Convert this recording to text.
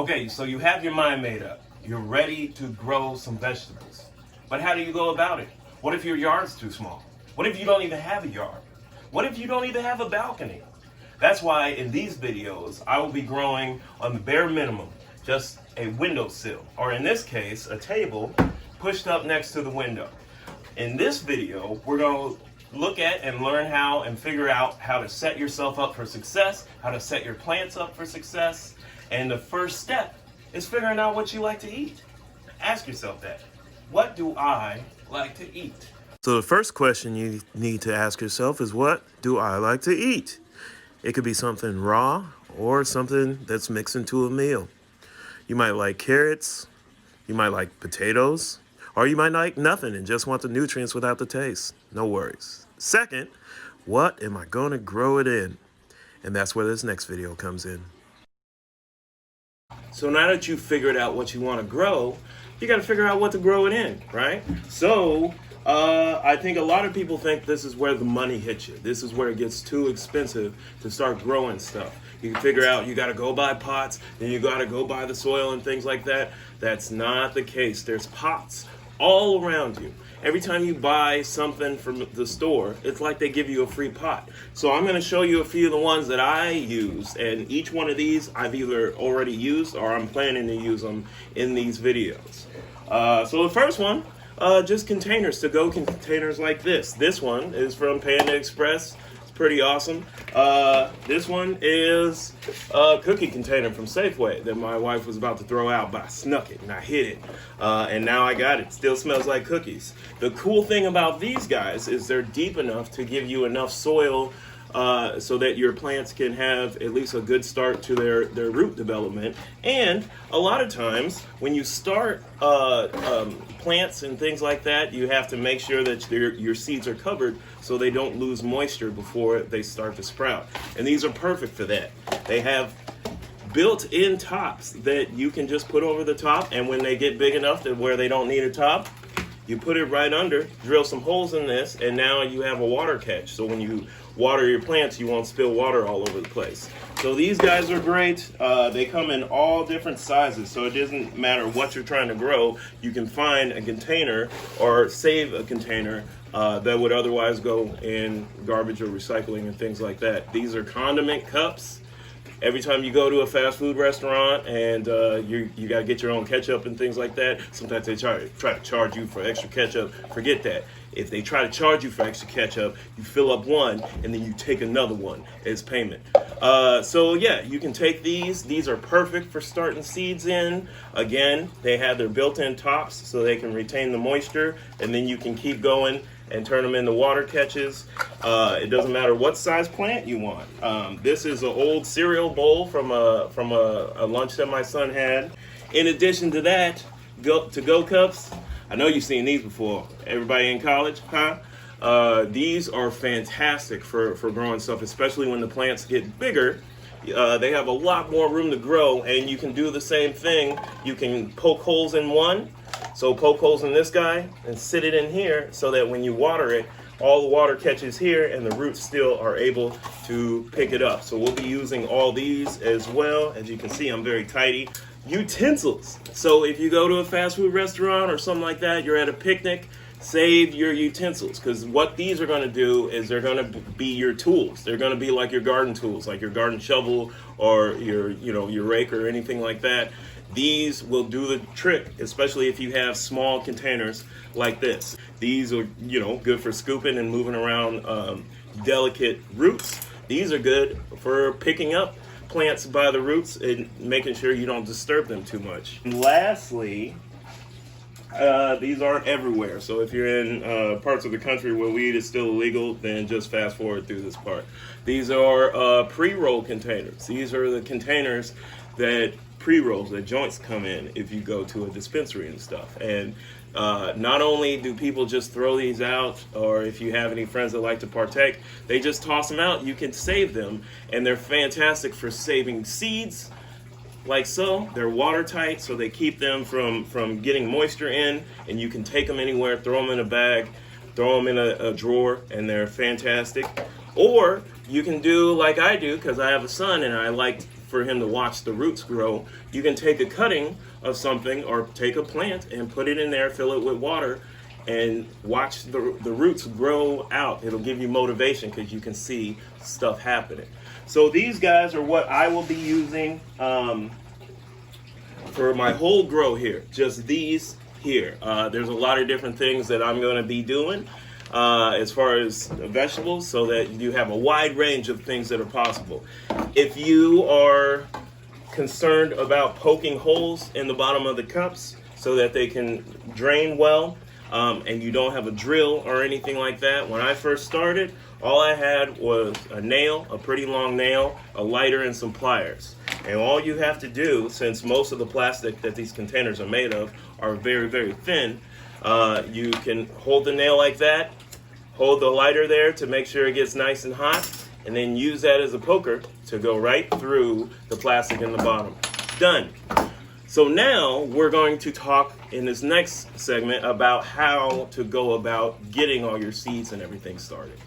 Okay, so you have your mind made up. You're ready to grow some vegetables. But how do you go about it? What if your yard's too small? What if you don't even have a yard? What if you don't even have a balcony? That's why in these videos, I will be growing on the bare minimum, just a windowsill, or in this case, a table pushed up next to the window. In this video, we're going to look at and learn how and figure out how to set yourself up for success, how to set your plants up for success. And the first step is figuring out what you like to eat. Ask yourself that. What do I like to eat? So the first question you need to ask yourself is, what do I like to eat? It could be something raw or something that's mixed into a meal. You might like carrots, you might like potatoes, or you might like nothing and just want the nutrients without the taste. No worries. Second, what am I going to grow it in? And that's where this next video comes in. So now that you've figured out what you want to grow, you got to figure out what to grow it in, right? So I think a lot of people think this is where the money hits you. This is where it gets too expensive to start growing stuff. You can figure out you got to go buy pots, then you got to go buy the soil and things like that. That's not the case. There's pots all around you. Every time you buy something from the store, it's like they give you a free pot. So I'm going to show you a few of the ones that I use, and each one of these I've either already used or I'm planning to use them in these videos. So the first one, just containers, to-go containers like this. This one is from Panda Express. It's pretty awesome. This one is a cookie container from Safeway that my wife was about to throw out, but I snuck it and I hid it. And now I got it. Still smells like cookies. The cool thing about these guys is they're deep enough to give you enough soil so that your plants can have at least a good start to their root development. And a lot of times when you start plants and things like that, you have to make sure that your seeds are covered so they don't lose moisture before they start to sprout. And these are perfect for that. They have built-in tops that you can just put over the top, and when they get big enough to where they don't need a top, you put it right under, drill some holes in this, and now you have a water catch. So when you water your plants, you won't spill water all over the place. So these guys are great. They come in all different sizes, so it doesn't matter what you're trying to grow. You can find a container or save a container that would otherwise go in garbage or recycling and things like that. These are condiment cups. Every time you go to a fast food restaurant and you got to get your own ketchup and things like that, sometimes they try to charge you for extra ketchup. Forget that. If they try to charge you for extra ketchup, you fill up one and then you take another one as payment. So yeah, you can take these. These are perfect for starting seeds in. Again, they have their built-in tops so they can retain the moisture, and then you can keep going and turn them into water catches. It doesn't matter what size plant you want. This is an old cereal bowl from a lunch that my son had. In addition to that, to-go cups. I know you've seen these before. Everybody in college, huh? These are fantastic for growing stuff, especially when the plants get bigger. They have a lot more room to grow, and you can do the same thing. You can poke holes in one. So poke holes in this guy and sit it in here so that when you water it, all the water catches here and the roots still are able to pick it up. So we'll be using all these as well. As you can see, I'm very tidy. Utensils. So if you go to a fast food restaurant or something like that, you're at a picnic, save your utensils, because what these are going to do is they're going to be your tools. They're going to be like your garden tools, like your garden shovel or your rake or anything like that. These will do the trick, especially if you have small containers like this. These are, good for scooping and moving around delicate roots. These are good for picking up plants by the roots and making sure you don't disturb them too much. And lastly, these aren't everywhere. So if you're in parts of the country where weed is still illegal, then just fast forward through this part. These are pre-roll containers. These are the containers that pre-rolls, that joints come in if you go to a dispensary and stuff. And not only do people just throw these out, or if you have any friends that like to partake, they just toss them out. You can save them, and they're fantastic for saving seeds, like so. They're watertight, so they keep them from getting moisture in, and you can take them anywhere, throw them in a bag, throw them in a drawer, and they're fantastic. Or you can do like I do, because I have a son and I like for him to watch the roots grow, you can take a cutting of something or take a plant and put it in there, fill it with water, and watch the roots grow out. It'll give you motivation because you can see stuff happening. So these guys are what I will be using for my whole grow here. Just these here. There's a lot of different things that I'm going to be doing as far as vegetables, so that you have a wide range of things that are possible. If you are concerned about poking holes in the bottom of the cups so that they can drain well, and you don't have a drill or anything like that, when I first started, all I had was a nail, a pretty long nail, a lighter, and some pliers. And all you have to do, since most of the plastic that these containers are made of are very, very thin, you can hold the nail like that, hold the lighter there to make sure it gets nice and hot, and then use that as a poker to go right through the plastic in the bottom. Done. So now we're going to talk in this next segment about how to go about getting all your seeds and everything started.